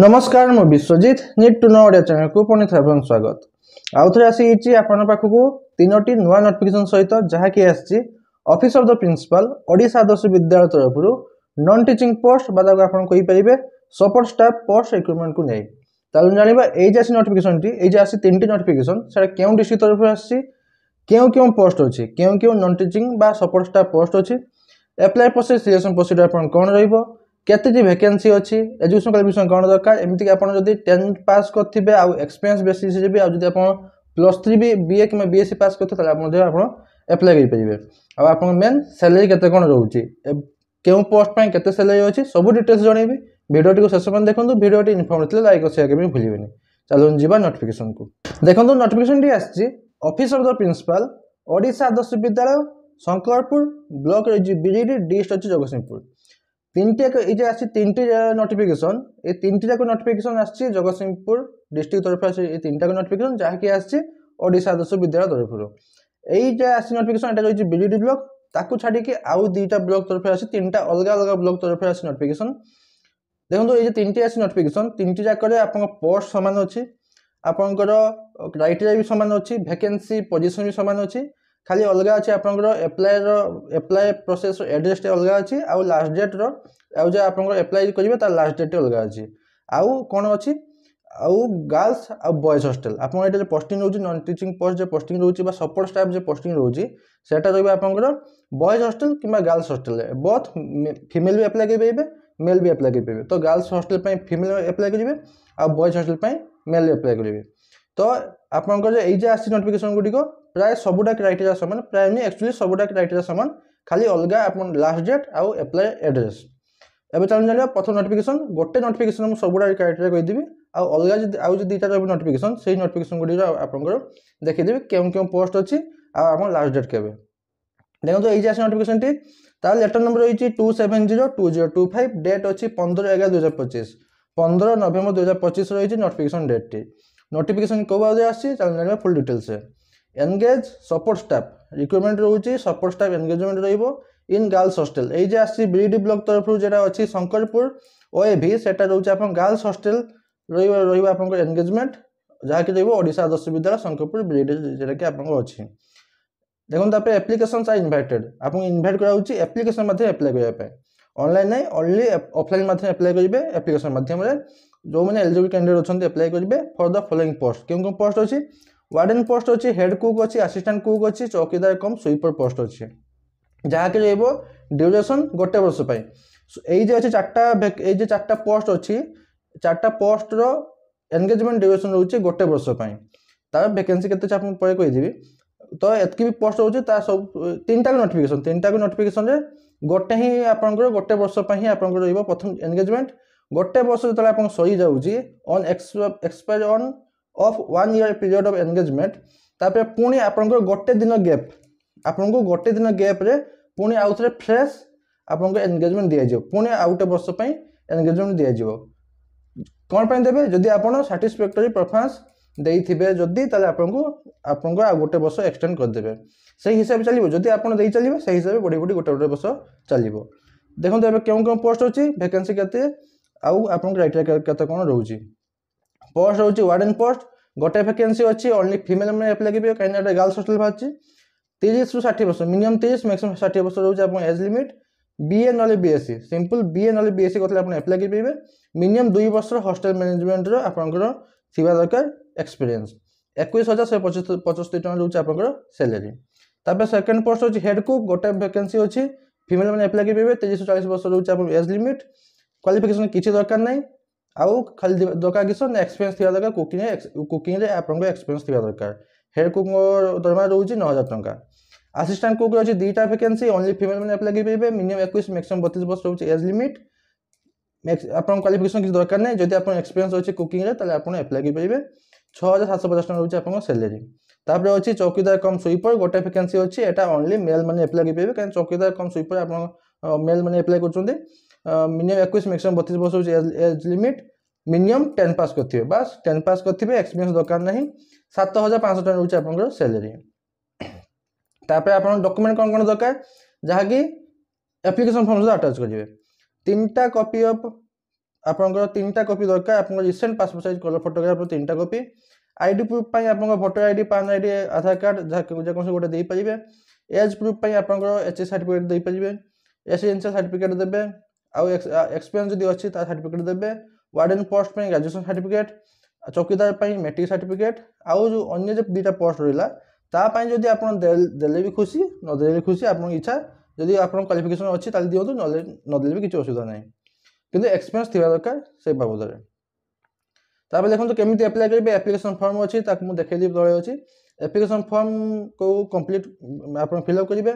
नमस्कार मु Biswajit need to know Odia channel को पुणी थे स्वागत आउ थे आसी आपण पाखक तीनोटी नुआ नोटिफिकेशन सहित जहाँकि आसी office of the principal Odisha Adarsha Vidyalaya तरफ नॉन टीचिंग पोस्ट बादा आपन कहि परिबे सपोर्ट स्टाफ पोस्ट रिक्रूटमेंट को नहीं तालु जानिबा एई जासी नोटिफिकेशन टी एई जासी तीनटी नोटिफिकेशन सेटा केउ डिस्ट्रिक्ट तरफ आसी केउ पोस्ट अछि केउ नॉन टीचिंग बा सपोर्ट स्टाफ पोस्ट अछि अप्लाई प्रोसेस सिलेक्शन प्रोसीजर आपन कोन रहइबो केते वैकेंसी अच्छी एजुकेशन क्वालिफिकेशन कौन दरकार एमती आप 10th पास करते आउ एक्सपीरियंस बेसिस भी आदि आप +3 भी बीए कि बीएससी पास करते आप एप्लाई करेंगे आप मेन सैलरी केते कौन रोचे क्यों पोस्ट पर केते सैलरी अच्छी सब डिटेल्स जनइबी वीडियो टी शेष में देखो वीडियो टी इनफॉर्मेटिव लाइक और शेयर करके भूलिए चलो जीवा नोटिफिकेशन को देखो नोटिफिकेशन टी आसी office of the principal Odisha Adarsha Vidyalaya Shankarpur block BJD district अच्छी जगतसिंहपुर तीनटी नोटिफिकेशन ये तीनटी जाक नोटिफिकेशन आसी जगतसिंहपुर डिस्ट्रिक्ट तरफ आसी तीनटा नोटिफिकेशन जहाँकि आसी ओडिशा आदर्श विद्यालय तरफ यही आसी नोटिफिकेशन यहाँ रही बीजेडी ब्लॉक ताकू छाड़ी आउ दुईटा ब्लॉक तरफ आसी तीनटा अलग अलग ब्लॉक तरफ आसी नोटिफिकेशन देखो ये तीनटी आसी नोटिफिकेशन तीनटी जाक पोस्ट सामान अच्छी आपंकर क्राइटेरिया भी सामान अच्छी वैकेंसी पोजीशन भी सामान अच्छी खाली अलग अच्छे एप्लाई प्रोसेस एड्रेस अलग अच्छी आउ लास्ट डेट रो आप एप्लाई करेंगे तार लास्ट डेट अलग अच्छी आउ कौन अच्छी आउ गर्ल्स आउ बॉयज हॉस्टल आप पोस्टिंग रोचे नॉन टीचिंग पोस्ट जो पोस्टिंग रोचे सपोर्ट स्टाफ जो पोस्टिंग रोचे सेटा रही आपंकर बॉयज हॉस्टल कि गर्ल्स हॉस्टल बोथ फीमेल भी एप्लाई करेंगे मेल भी एप्लाई करेंगे तो गर्ल्स हॉस्टल फीमेल एप्लाई करेंगे आ बॉयज हॉस्टल मेल एप्लाई करेंगे तो आपंकर ये आसी नोटिफिकेशन गुड़िक प्राय सबुटा क्राइटेरिया सामान प्राय नहीं एक्चुअली सबुटा क्राइटेरिया सामान खाली अलग आप लास्ट डेट आउ एप्लाई एड्रेस एवं चलो जाना प्रथम नोटिफिकेशन गोटे नोटिफिकेशन मुझे सबुटा क्राइटेरिया कहीदेवी आउ अलग आउ जो दुईटा रही नोटिफिकेशन से नोटिफिकेशन गुड़ी आपंकर देखीदेवी क्यों पोस्ट अच्छी आप लास्ट डेट केवे देखो ये आसी नोटिफिकेशन टी तार लेटर नंबर रही 27022025 डेट अच्छी 15/11/2025 15 नवेम्बर 2025 रही नोटिफिकेशन डेट टी नोटिफिकेशन कौ बारे आसी चलो full details engage support staff recruitment रोचे सपोर्ट स्टाफ एनगेजमेंट रहिबो इन गर्ल्स हॉस्टल ये आसी बीडी ब्लॉक तरफ जो अच्छी शंकरपुर ओएभी सेटा रोचे आप गर्ल्स हॉस्टल रही आप एनगेजमेंट जहाँकि रही ओडिशा आदर्श विद्यालय शंकरपुर बीडी जोटा कि आप अच्छी देखो एप्लिकेशन आर इनवाइटेड आपको इनवाइट कराऊँ एप्लिकेशन एप्लाई करने ऑनलाइन नहीं ओनली ऑफलाइन एप्लाई करेंगे एप्लिकेशन मध्यम जो मैंने एलिजिबल कैंडिडेट अच्छा एप्लाई करेंगे फॉर द फॉलोइंग पोस्ट क्यों पोस्ट अच्छी वार्डन पोस्ट अच्छी हेड कुक अच्छी असिस्टेंट कुक अच्छी चौकीदार कम स्वीपर पोस्ट अच्छी जहाँकि ड्यूरेशन गोटे वर्ष ये अच्छे चार्टा पोस्ट अच्छी चार्टा पोस्ट रो एंगेजमेंट ड्यूरेशन रोचे गोटे वर्ष तार वैकेंसी के पर कहीदेवी तो एतकी भी पोस्ट रोचे सब तीनटा नोटिफिकेशन गोटे ही आपंकर गोटे वर्ष ही आपंकर प्रथम एंगेजमेंट गोटे वर्ष जो आप सरी जाऊँगी on expire on off 1 year period of engagement तापर पुणी आपंकर गोटे दिन गैप आपको गोटे दिन गैप रे पुणी आउ थे फ्रेश आपको एंगेजमेंट दिज्व पुणी आउ गोटे वर्ष एंगेजमेंट दिज्व कौन पर देवे जदि आप साटिस्फैक्टरी परफॉर्मेंस देइथिबे जदि ताले आपको आ गोटे वर्ष एक्सटेंड करदेवे से हिसाब चलो जदि आप चलिए से हिसाब से बढ़ी बढ़ी गोटे गोटे वर्ष चलो देखो क्यों पोस्ट अच्छी वैकेंसी के आउ आप क्राइटेरिया केते कौन रोचे पोस्ट रोचे वार्डन पोस्ट गोटे वैकेंसी अच्छी ओनली फीमेल मैंने एप्लाई करेंगे कहीं गर्ल्स हॉस्टल बाहर 30 ରୁ 60 वर्ष मिनिमम 30 मैक्सिमम 60 वर्ष रोचे आप एज लिमिट बीए ना बीएससी सिंपल बीए ना बीएससी करते आप एप्लाई करेंगे मिनिमम 2 वर्ष हॉस्टल मैनेजमेंट आपंकर थिबा दरकार एक्सपीरियंस 21,175 टका रोचे आपंकर सैलरी तापर सेकंड पोस्ट अच्छी हेड कुक गोटे वैकेंसी अच्छी फीमेल मैंने एप्लाई करेंगे 30 ରୁ 40 वर्ष रोचे आप एज लिमिट क्वालिफिकेशन किसी दरकार नहीं आउ खाली दरकार किस एक्सपीरियंस थी दरकार कुकिंग आपको एक्सपीरियंस थी दरकार हेड कुक दरमा रोचे 9,000 टका असिस्टेंट कुक अच्छी दुईटा वैकेंसी ओनली फीमेल मैंने एप्लाई करेंगे मिनिमम 21 मैक्सिमम 32 वर्ष रोचे एज लिमिट आप क्वालिफिकेशन किसी दरकार नहीं जब आप एक्सपीरियंस अच्छे कुकिंग आप एप्लाई करेंगे 6,750 टका रोचे आप सैलरी तापर अच्छी चौकीदार कम स्वीपर गोटे वैकेंसी अच्छी एटा ओनली मेल मैंने एप्लाई करेंगे कहीं चौकीदार कम स्वीपर आप मेल मैंने एप्लाई कर मिनिमम 21 मैक्सिमम 32 वर्ष रोचे एज लिमिट मिनिमम 10 पास करते बस 10 पास करते एक्सपीरियंस दरकार नहीं 7,500 टका रोचे आप सैलरी तापर आप डॉक्यूमेंट कौन कौन दरकार जहाँकि एप्लिकेशन फॉर्म अटाच करेंगे 3टा कॉपी ऑफ आपंकर 3टा कॉपी दरकार आप recent passport size colour photograph 3टा कॉपी आईडी प्रूफ आप voter ID PAN ID Aadhaar card जहाँ गोटे दे पारे एज प्रूफ आप एचएस सर्टिफिकेट दे पारे रेसिडेंशियल सर्टिफिकेट देवे आउ एक्सपीरियंस जदि अच्छी सर्टिफिकेट देवे वार्डन पोस्ट ग्रेजुएशन सर्टिफिकेट चौकीदार मैट्रिक सर्टिफिकेट आउ जो अन्य जो 2टा पोस्ट रहा तापाई जदि आप देले भी खुशी नदेले भी खुशी आप इच्छा जदि आप क्वालिफिकेशन अच्छी दिंतु नदेले भी किसी असुविधा ना किंतु एक्सपीरियंस थी दरकार से बाबद तापर देखो केमी अप्लाई करेंगे एप्लिकेशन फॉर्म अच्छी मुझे देखी तले अच्छी एप्लिकेशन फॉर्म को कंप्लीट आप फिलअप करेंगे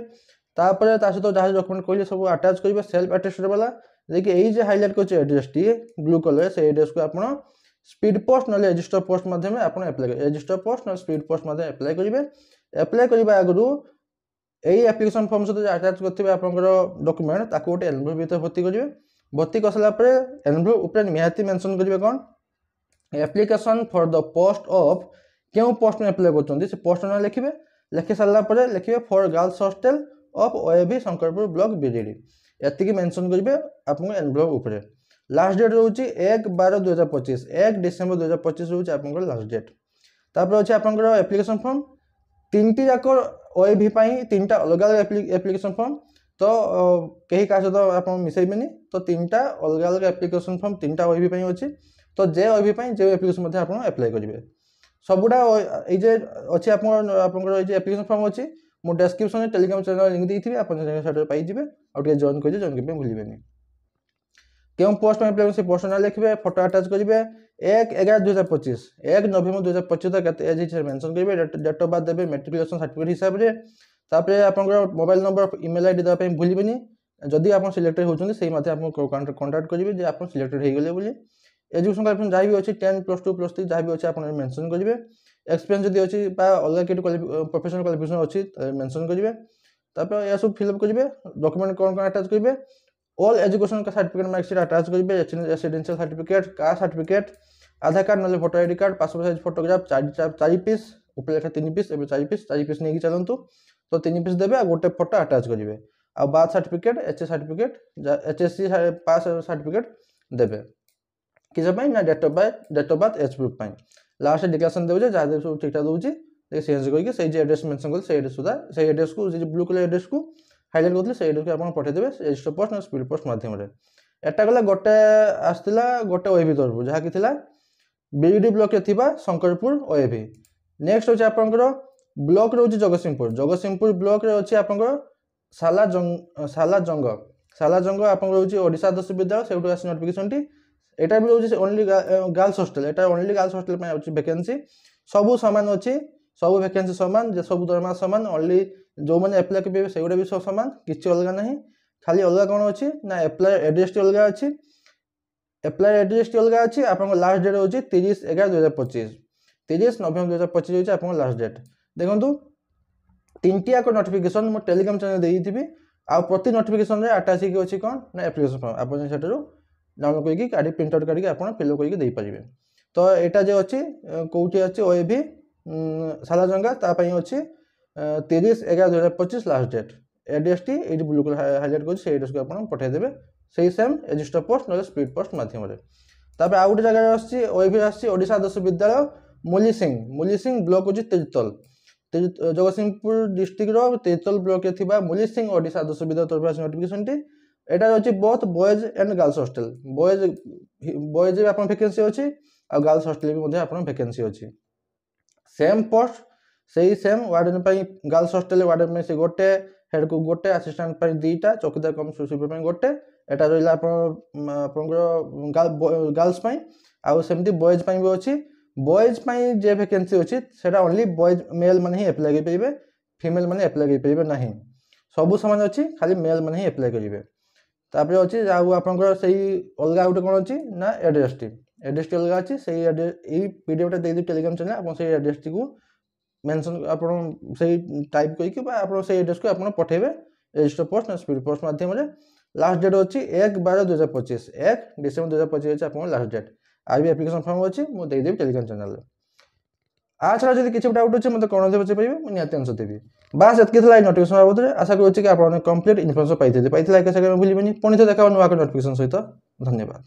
तापर सहित जहाँ डॉक्यूमेंट कहले सब अटैच करेंगे सेल्फ अटेस्टेड वाला देखिए यही जो हाईलाइट कर एड्रेस टी ब्लू कलर से एड्रेस को आप स्पीड पोस्ट ना रजिस्टर पोस्ट मध्यम आप एप्लाई रजिस्टर पोस्ट ना स्पीड पोस्ट मध्यम एप्लाई करेंगे एप्लाई करने आगु यही एप्लिकेशन फॉर्म सहित अटैच करते आप डॉक्यूमेंट ताको गोटे एनवेलप भर भर्ती करेंगे भर्ती कर सारा एनवेलप निहाती मेंशन करेंगे कौन application for the post of क्यों पोस्ट में एप्लाई कर पोस्ट ना लिखे लिखि सारापर लिखे for girls hostel of OAB Shankarpur block BJD एतिकी मेंशन करेंगे आपको एनवेलप उपरे लास्ट डेट रोचे 1/12/2025 1 डिसेम्बर 2025 रोचे आप लास्ट डेट तापर अच्छे आप एप्लिकेशन फॉर्म 3टी जाक ओएबी 3टा अलग अलग एप्लिकेशन फॉर्म तो कहीं क्या सहित आप मिसेबेनि तो 3टा अलग अलग एप्लिकेशन फॉर्म 3टा ओएबी अच्छी तो जे ओएबी जो एप्लिकेशन आप एप्लाई करेंगे सबुटा ये अच्छे आप एप्लिकेशन फॉर्म अच्छी मुझे डेस्क्रिप्शन में टेलीग्राम चैनल लिंक देती आप पाइबे आगे जॉइन करेंगे जॉइन करके भूलें क्यों पोस्ट में एप्लाई से पोस्ट ना लिखे फोटो अटैच करेंगे 1/11/2025 1 नवेम्बर 2025 तक एज मेंशन करेंगे डेट ऑफ बर्थ देवे मेट्रिकुलेशन सर्टिफिकेट हिसाब से तापर आप मोबाइल नंबर ईमेल आईडी देवाई भूलें जदि आप सिलेक्टेड होती आपको कंटाक्ट करेंगे आप सिलेक्टेड हो गले बोली एजुकेशन क्वालिफिकेशन जहाँ भी अच्छी 10 +2 +3 जहाँ भी अच्छे आप मेंशन करेंगे एक्सपीरियंस जदि अच्छी अलग किसी प्रोफेशनल क्वालिफिकेशन अच्छी मेंशन करेंगे तापर यह सब फिलअप करेंगे डॉक्यूमेंट कौन कौन अटैच करेंगे ऑल एजुकेशन का सर्टिफिकेट मार्कशीट अटैच करेंगे residential certificate caste certificate Aadhaar card ना voter ID card passport size photograph 4 piece ऊपर लिखा 3 पीस 4 पीस नहीं चलतु तो 3 पीस देवे गोटे फोटो अटैच करेंगे आ birth certificate HS certificate HSC pass certificate देवे किस ना date of birth age proof last declaration देवे जहाँ सब ठीक ठाक दूसरी चेंज करके एड्रेस मेंशन कर एड्रेस सुधा से एड्रेस को ब्लू कलर एड्रेस को हाईलाइट करते से एड्रेस को आप पठेदेवे रजिस्टर पोस्ट ना स्पीड पोस्ट मध्यम एटा गला गोटे आसला गोटे ओएबी तरफ जहाँ कि बीजेडी ब्लॉक रे थिबा शंकरपुर ओएबी नेक्स्ट होची आपनकर ब्लॉक रे होची जगतसिंहपुर ब्लॉक रे होची आपनकर साला जंग आपनकर होची ओडिशा दस विद्यालय सेउटो आसी नोटिफिकेशन टी एटा भी होची ओनली गर्ल्स हॉस्टल एटा ओनली गर्ल्स हॉस्टल में होची वैकेंसी सब समान अच्छी सब वैकेंसी सामान जे सब दरमा सामान ओनली जो मैंने एप्लाई करेंगे से भी सब सामान किसी अलग ना खाली अलग कौन अच्छी ना एप्लाई एड्रेस टी अलग अच्छी एप्लाई एड्रेस टी अलग अच्छी आप लास्ट डेट होची 30/11/2025 30 नवेम्बर 2025 होची आप लास्ट डेट देखो 3टी आक नोटिफिकेशन मो टेलीग्राम चैनल देती आ प्रति नोटिफिकेशन रे अटैच होगी अच्छी कौन ना एप्लिकेशन फॉर्म आप डाउनलोड करके काढ़ी प्रिंट आउट करके आप फिलअप करके दे पारे तो यहाँ जो अच्छी कौटी अच्छी ओएबी सालाजंगा तापाई अच्छी 30/11/2025 लास्ट डेट एड्रेस टी ये ब्लू कलर हाईलाइट कर एड्रेस को आप पठेदेवे से सेम रजिस्टर पोस्ट ना स्पीड पोस्ट मध्यम आउ गोटे जगह आईबी आशा दस विद्यालय मुली सिंह ब्लॉक हूँ तिरतल जगतसिंहपुर डिस्ट्रिक्ट तिरतल ब्लॉक रे मुली ओडिशा दस विद्यालय तरफ नोटिफिकेशन टी एटा अच्छी both boys and girls hostel boys भी आप वैकेंसी अच्छी आ गर्ल्स हॉस्टल भी आप वैकेंसी अच्छी सेम पोस्ट से same warden girls hostel warden से गोटे हेड को गोटे असिस्टेंट 2टा चौकीदार कम सुपर गोटे एटा रहा गर्ल्स आउ सेमती बॉयज भी अच्छी बॉयज जे वैकेंसी अच्छी से ओनली बॉयज मेल मैंने ही एप्लाई करेंगे फीमेल मैंने एप्लाई करेंगे ना सबू सामान अच्छी खाली मेल मैंने ही एप्लाई करेंगे तापर अच्छी आपंकर से अलग गोटे कौन अच्छी ना एड्रेस टी अलग अच्छी से पीडीएफ दे टेलीग्राम चैनल आप एड्रेस टी को मेंशन आप टाइप करके एड्रेस को आप पठेबे रजिस्टर पोस्ट ना स्पीड पोस्ट मध्यम लास्ट डेट अच्छी 1/12/2025 1 डिसेम्बर 2025 आप लास्ट डेट आज भी एप्लिकेशन फॉर्म अच्छी मुझे देदेवी टेलीग्राम चैनल आ छाड़ा जब किसी डाउट अच्छे मतलब कौन पचार पारे मुझे निहती आंसर देवी बास एतकी नोटिफिकेशन बाबद आशा करुँच कि आप कंप्लीट इनफर्मेशन पाई भूलें पुणी तो देखा नुआ नोटिफिकेशन सहित धन्यवाद।